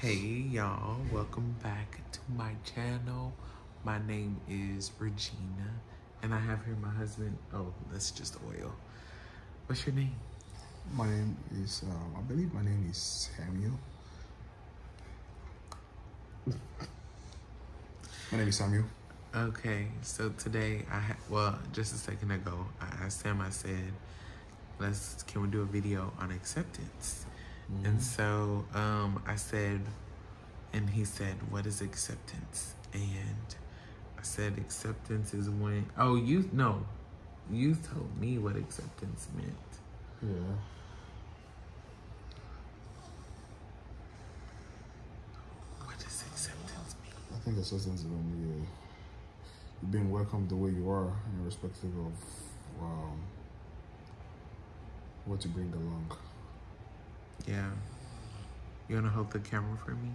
Hey y'all, welcome back to my channel. My name is Regina and I have here my husband. Oh, that's just oil. What's your name? My name is, I believe my name is Samuel. My name is Samuel. Okay, so today just a second ago, I asked him, I said, can we do a video on acceptance? Mm-hmm. And so I said, and he said, what is acceptance? And I said, acceptance is when, you told me what acceptance meant. Yeah. What does acceptance mean? I think acceptance is when you're being welcomed the way you are, irrespective of what you bring along. Yeah. You want to hold the camera for me?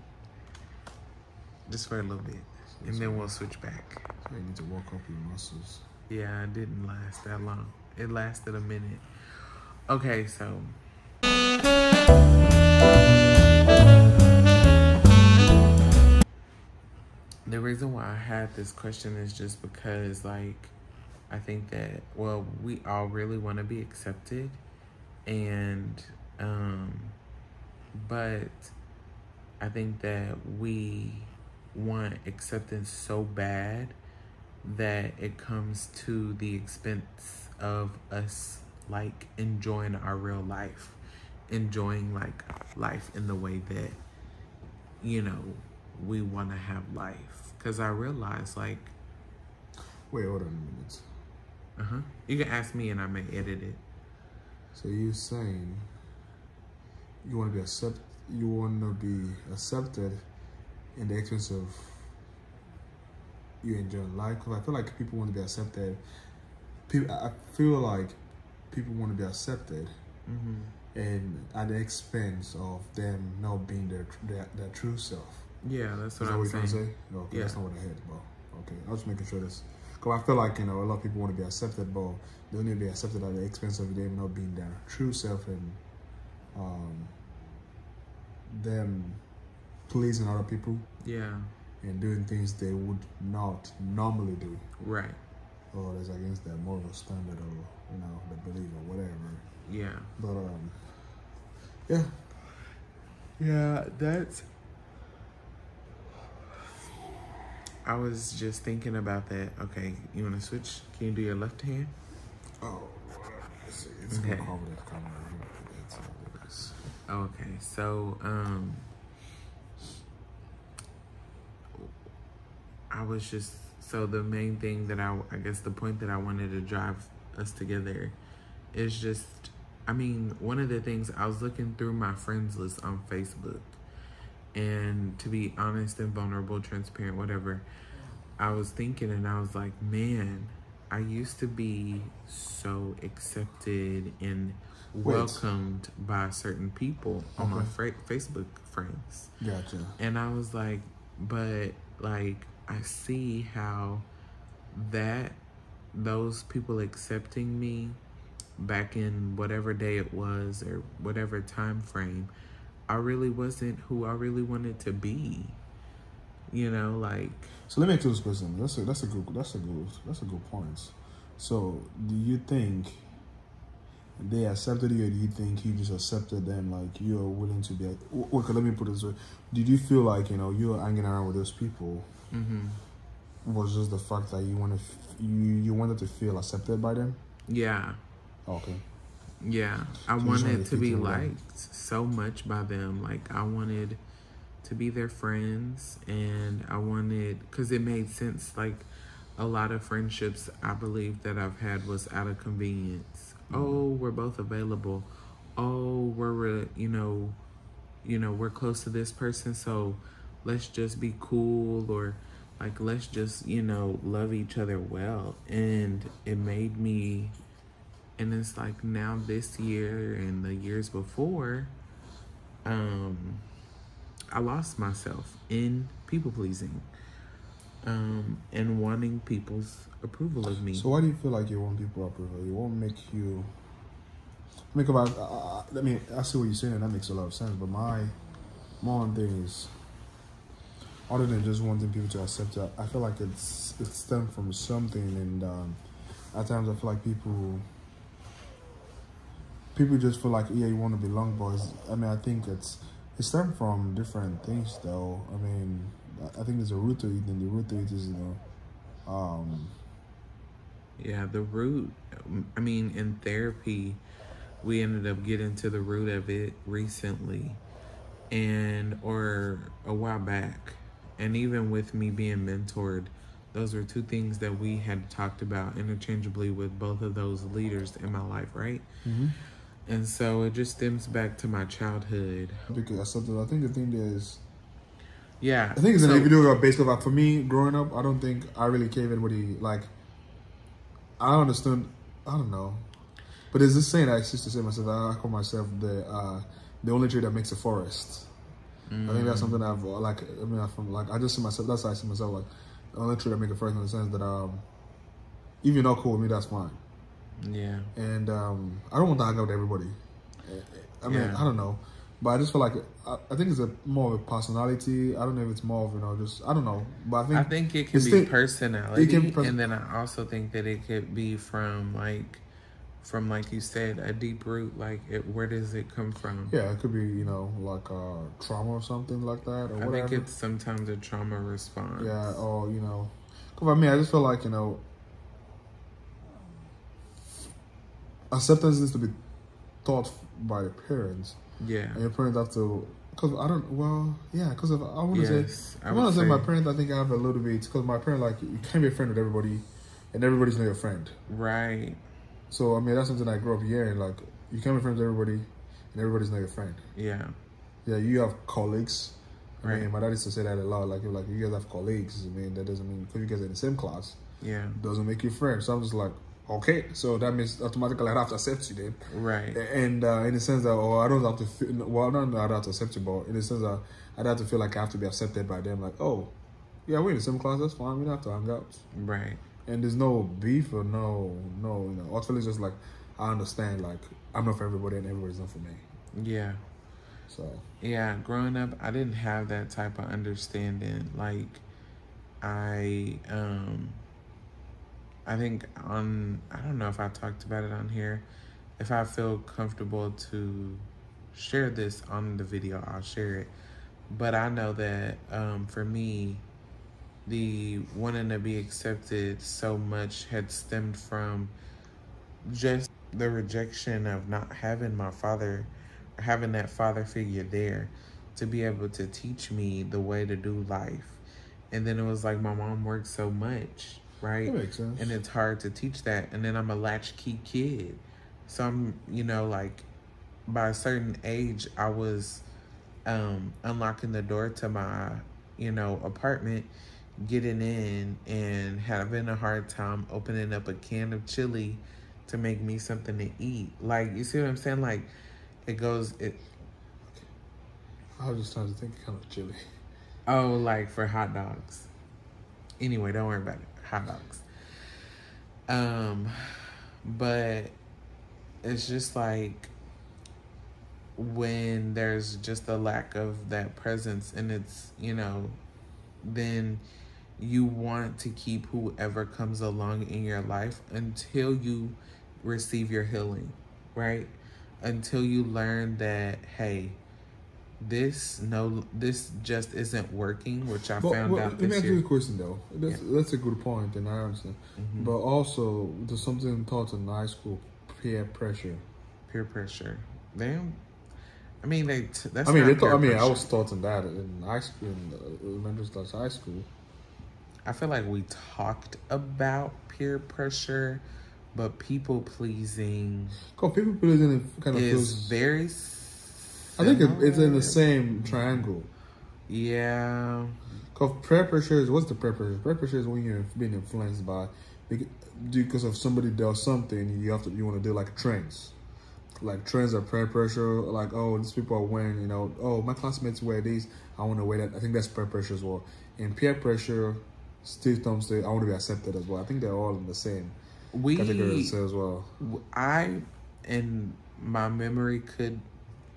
Just for a little bit. And then we'll switch back. So you need to work up your muscles. Yeah, it didn't last that long. It lasted a minute. Okay, so. The reason why I had this question is just because, like, I think that, we all really want to be accepted. And, but I think that we want acceptance so bad that it comes to the expense of us, like, enjoying our real life, enjoying, like, life in the way that, we want to have life. Because I realize, like... Wait, hold on a minute. You can ask me and I may edit it. So you're saying you want to be accepted in the expense of you enjoying life? Because I feel like people want to be accepted. I feel like people want to be accepted, and at the expense of them not being their true self. Yeah, that's what I'm saying. Is that what you're trying to say? No, okay, yeah. That's not what I had, bro. Okay, I was just making sure this. Because I feel like, a lot of people want to be accepted, but they only be accepted at the expense of them not being their true self and them pleasing other people. Yeah. And doing things they would not normally do. Right. Or that's against their moral standard or, the belief or whatever. Yeah. But, yeah. Yeah, that's... I was just thinking about that. Okay, you want to switch? Can you do your left hand? Oh, let's see. It's okay. Gonna cover that camera. Okay, so I was just the main thing that I guess the point that I wanted to drive us together is just, one of the things I was looking through my friends list on Facebook. And to be honest and vulnerable, transparent, whatever, I was thinking and I was like, man, I used to be so accepted and welcomed by certain people on my Facebook friends. Gotcha. And I was like, but like, I see how those people accepting me back in whatever day it was or whatever time frame, I really wasn't who I really wanted to be, like. So let me ask you this question. That's a good point. So do you think they accepted you, or do you think you just accepted them? Like you're willing to be? Okay, let me put it this way. Did you feel like you were hanging around with those people? Was just the fact that you wanted to feel accepted by them? Yeah. Okay. Yeah, I wanted to be liked so much by them. Like, I wanted to be their friends, and I wanted, because it made sense. Like, a lot of friendships I believe that I've had was out of convenience. Oh, we're both available. Oh, we're, we're close to this person, so let's just be cool, or like, let's just, love each other well. And it made me... And it's like now this year and the years before, I lost myself in people pleasing, and wanting people's approval of me. So why do you feel like you want people approval? You won't make you... I see what you're saying, and that makes a lot of sense. But my more on things other than just wanting people to accept it. I feel like it's stemmed from something, and at times I feel like people just feel like, yeah, you want to belong, boys. I mean, I think it's stemmed from different things, though. I mean, I think there's a root to it, and the root to it is, yeah, the root. I mean, in therapy, we ended up getting to the root of it recently, or a while back, and even with me being mentored, those were two things that we had talked about interchangeably with both of those leaders in my life, right? Mm-hmm. And so it just stems back to my childhood. Because I think the thing is, yeah, I think it's an individual based off. Like, for me, growing up, I don't think I really gave anybody, like, I understood. I don't know, but there's this saying I used to say myself. I call myself the only tree that makes a forest. I think that's something I've like. I mean, I just see myself. That's how I see myself. Like, the only tree that makes a forest, in the sense that if you're not cool with me, that's fine. Yeah. And I don't want to hang out with everybody. I mean, I don't know. But I just feel like, I think it's more of a personality. I don't know if it's more of, just, I don't know. But I think it can be personality. And then I also think that it could be from like you said, a deep root. Like, where does it come from? Yeah, it could be, like trauma or something like that. Or whatever. I think it's sometimes a trauma response. Yeah, or, because I mean, I just feel like, acceptance needs to be taught by the parents. Yeah. And your parents have to, because I want to say my parents, I think I have a little bit, because my parents, like, you can't be a friend with everybody, and everybody's not your friend. Right. So, I mean, that's something I grew up hearing, like, you can't be friends with everybody, and everybody's not your friend. Yeah. Yeah, you have colleagues. I right. mean, my dad used to say that a lot, like, you guys have colleagues. I mean, that doesn't mean, because you guys are in the same class, doesn't make you friends. So I'm just like, okay, so that means automatically I have to accept you then. Right. And in the sense that, I don't have to feel, well, not that I have to accept you, but in the sense that I'd have to feel like I have to be accepted by them. Like, oh, yeah, we're in the same class, that's fine, we don't have to hang out. Right. And there's no beef or no, ultimately it's just like, I understand, like, I'm not for everybody and everybody's not for me. Yeah. So. Yeah, growing up, I didn't have that type of understanding. Like, I think I don't know if I talked about it on here. If I feel comfortable to share this on the video, I'll share it. But I know that for me, the wanting to be accepted so much had stemmed from just the rejection of not having my father, or having that father figure there to be able to teach me the way to do life. And then it was like my mom worked so much, right? That makes sense. And it's hard to teach that. And then I'm a latchkey kid. So I'm, like, by a certain age, I was unlocking the door to my, apartment, getting in, and having a hard time opening up a can of chili to make me something to eat. Like, you see what I'm saying? Like, I was just trying to think kind of chili. Oh, like for hot dogs. Anyway, don't worry about it. Hot dogs. But it's just like when there's just a lack of that presence, and it's, then you want to keep whoever comes along in your life until you receive your healing, right? Until you learn that, hey, this just isn't working, which I found out this year. Let me ask you a question, though. That's a good point, and I understand. Mm-hmm. But also, there's something taught in high school, peer pressure. Peer pressure. I mean, I was taught in that in high school, in elementary slash high school. I feel like we talked about peer pressure, but people pleasing. People pleasing kind of is very. I think it's in the same triangle. Yeah. Because peer pressure is, what's the peer pressure? Peer pressure is when you're being influenced by, because of somebody does something, you want to do like trends. Like trends are peer pressure. Like, oh, these people are wearing, oh, my classmates wear these, I want to wear that. I think that's peer pressure as well. And peer pressure, Steve Thompson said, I want to be accepted as well. I think they're all in the same category as well. And my memory could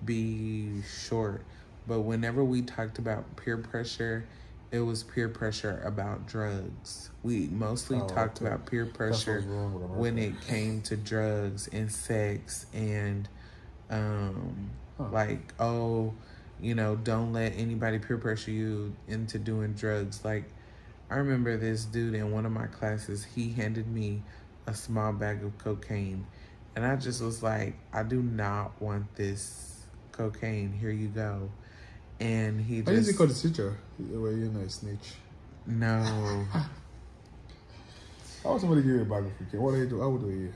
be short, But whenever we talked about peer pressure, it was peer pressure about drugs. We mostly talked about peer pressure when it came to drugs and sex and like, oh, you know, don't let anybody peer pressure you into doing drugs. Like, I remember this dude in one of my classes, he handed me a small bag of cocaine. And I just was like, I do not want this cocaine. Here you go. And he just... Why did he call the teacher? Were you a snitch? No. How would somebody give you a bag of cocaine? What did he do? How old were you?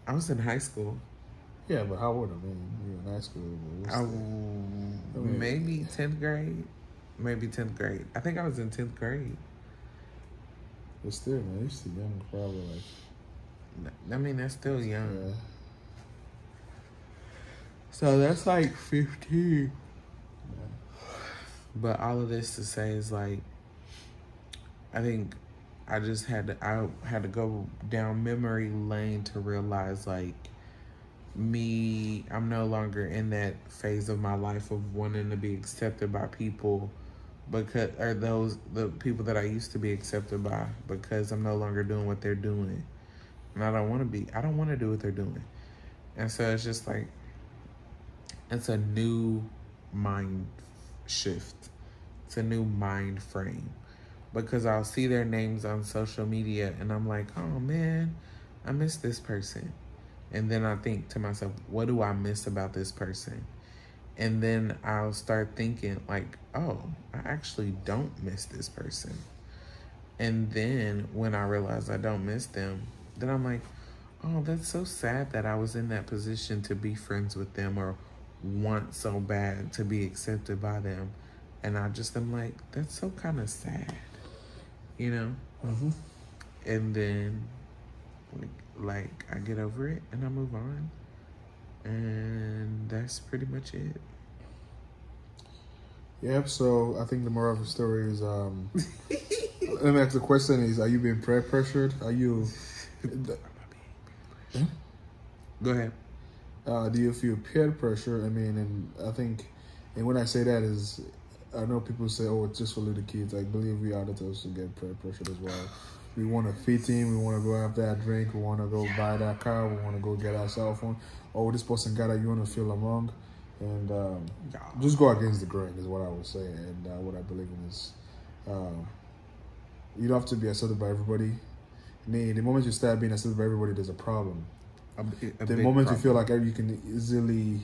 I was in high school. Yeah, but how old? I mean, you were in high school. Maybe 10th grade. Maybe 10th grade. I think I was in 10th grade. But still, man, you're still young, probably like... I mean, that's still young. Yeah. So that's like 15. Yeah. But all of this to say is like, I think I had to go down memory lane to realize like, I'm no longer in that phase of my life of wanting to be accepted by people the people that I used to be accepted by, because I'm no longer doing what they're doing. And I don't want to do what they're doing. And so it's just like, it's a new mind shift. It's a new mind frame. Because I'll see their names on social media and I'm like, oh man, I miss this person. And then I think to myself, what do I miss about this person? And then I'll start thinking like, oh, I actually don't miss this person. And then when I realize I don't miss them, then I'm like, oh, that's so sad that I was in that position to be friends with them or want so bad to be accepted by them. And I just am like, that's so kind of sad, you know? Mm-hmm. And then like I get over it and I move on. And that's pretty much it. Yep, so I think the moral of the story is, let me ask the question is, are you being peer pressured? Are you... Go ahead. Do you feel peer pressure? I mean, and I think, and when I say that is, I know people say, oh, it's just for little kids. I believe we adults to get peer pressured as well. We want to fit in, we want to go have that drink, we want to go buy that car, we want to go get our cell phone. Oh, this person got it, you want to feel among. And just go against the grain is what I would say. And what I believe in is, you don't have to be accepted by everybody. I mean, the moment you start being accepted by everybody, there's a problem. The moment you feel like you can easily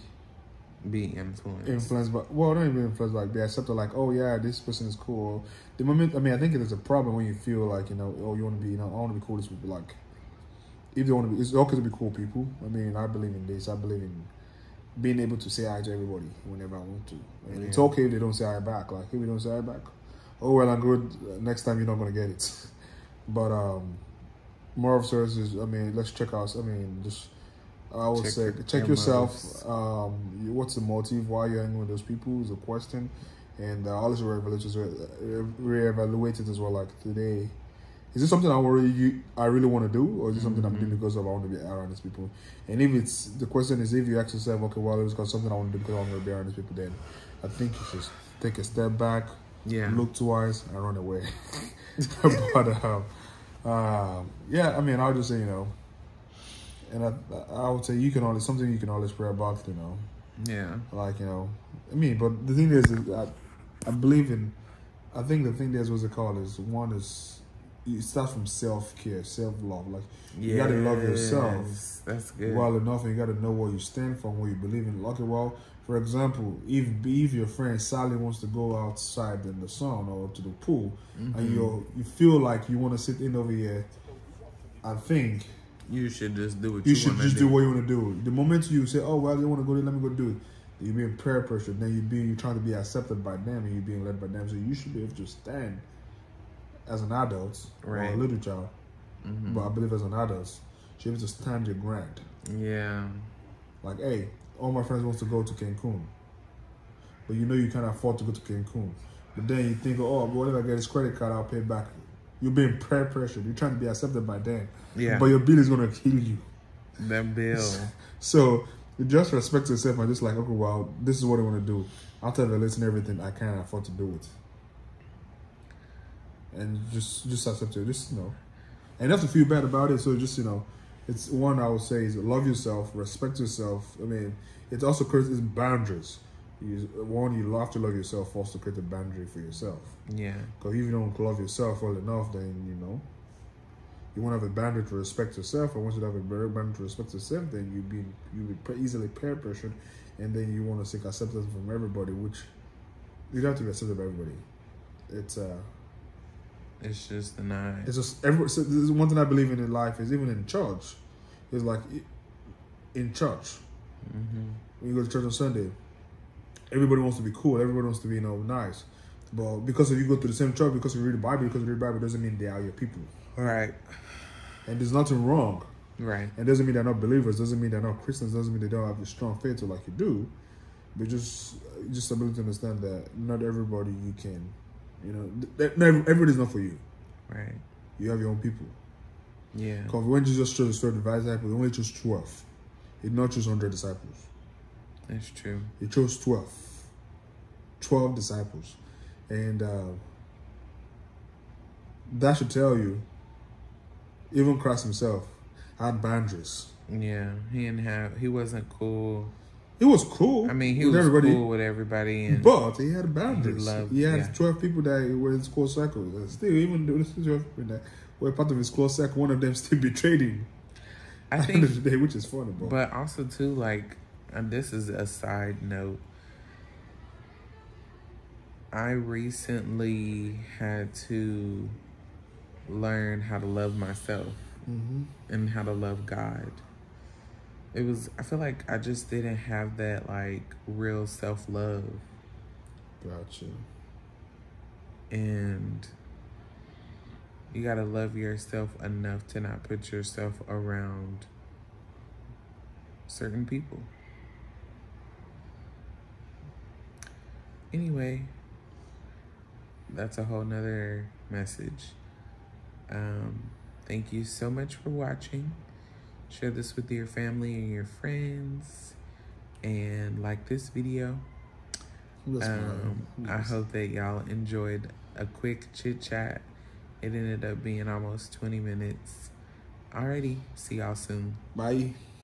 be influenced by, well, not even influenced, like be accepted, like, oh yeah, this person is cool. The moment, I mean, I think it is a problem when you feel like, you know, oh, you want to be, you know, I want to be cool with people. Like, if they want to be, it's okay to be cool people. I mean, I believe in this. I believe in being able to say hi to everybody whenever I want to. And it's okay if they don't say hi back. Like, if we don't say hi back, oh well, I'm good. Next time you're not gonna get it. But more of services. I mean, let's check out. I mean, just I would say check yourself. What's the motive? Why you're hanging with those people is a question, and always reevaluate it as well. Like today, is this something I really want to do, or is it something I'm doing because I want to be around these people? And if it's the question is if you ask yourself, okay, well, it's got something I want to do because I want to be around these people, then I think you should take a step back, look twice, and run away. But yeah, I mean, I'll just say, you know, and I would say something you can always pray about, you know. Yeah. Like, you know, I mean, but the thing is, I believe in. I think the thing is, what's it called? Is one is. It starts from self-care, self-love. Like, you got to love yourself. That's good. Well enough, and you got to know where you stand from, what you believe in. Like, well, for example, if your friend Sally wants to go outside in the sun or to the pool, and you feel like you want to sit in over here, I think you should just do what you should just do what you want to do. The moment you say, "Oh well, they want to go there, let me go do it," you're being peer pressured. Then you're trying to be accepted by them, and you're being led by them. So you should be able to stand. As an adult or a little child, but I believe as an adult, you're able to stand your ground. Yeah. Like, hey, all my friends want to go to Cancun, but you know you can't afford to go to Cancun. But then you think, oh, well, if I get this credit card, I'll pay back. You're being peer pressured. You're trying to be accepted by them. Yeah. But your bill is gonna kill you. That bill. So You just respect yourself and just like, okay, well, this is what I want to do. After evaluating everything, I can't afford to do it. And just accept it. Just, and you have to feel bad about it. So just, it's one I would say is love yourself, respect yourself. I mean, it also creates boundaries. You have to love yourself first to create a boundary for yourself. Yeah. Because if you don't love yourself well enough, then, you want to have a boundary to respect yourself. And once you have a boundary to respect yourself, then you'll be easily peer pressured. And then you want to seek acceptance from everybody, which you don't have to be accepted by everybody. It's just not. It's just so this is one thing I believe in life is even in church. It's like in church, when you go to church on Sunday, everybody wants to be cool. Everybody wants to be nice. But because if you go to the same church, because you read the Bible, doesn't mean they are your people. Right. And there's nothing wrong. Right. And doesn't mean they're not believers. Doesn't mean they're not Christians. Doesn't mean they don't have a strong faith like you do. But just ability to understand that not everybody you can. Everybody's not for you. Right. You have your own people. Yeah. Because when Jesus chose 12 disciples, he only chose 12. He did not choose 100 disciples. That's true. He chose 12. 12 disciples. And that should tell you, even Christ himself had boundaries. Yeah. He wasn't cool. He was cool. I mean, he was cool with everybody, but he had boundaries. He had 12 people that were in his close circle. And still, even though 12 people that were part of his close circle, one of them still betrayed him. I think, at the end of the day, which is funny, bro. But also too, and this is a side note. I recently had to learn how to love myself and how to love God. I feel like I just didn't have that real self-love. Gotcha. And you gotta love yourself enough to not put yourself around certain people. Anyway, that's a whole nother message. Thank you so much for watching. Share this with your family and your friends, and like this video. I hope that y'all enjoyed a quick chit chat. It ended up being almost 20 minutes. Alrighty, see y'all soon. Bye.